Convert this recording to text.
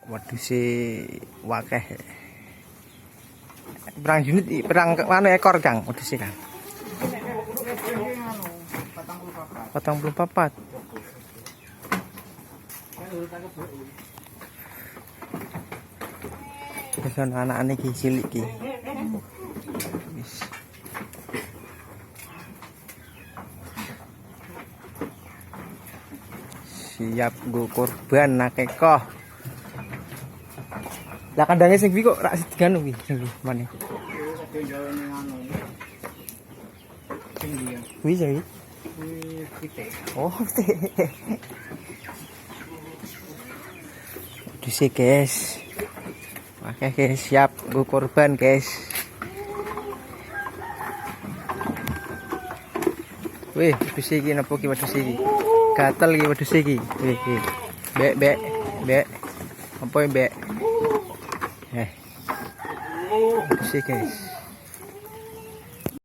Waduh si wakeh. Perang unit, perang mana ekor Kang? Waduh si Kang. 44. Pesan anak-anak iki cilik iki. Siap go korban nakekoh. Lah kandange sing kuwi kok rak sidigan kuwi sing mana? Kuwi sing oh, Duse guys. Oke guys, siap go korban guys. Wih, wedhus iki napa ki wedhus iki? Gatel iki wedhus iki. Wih, Bek. Apa mbek? Wedhus iki guys.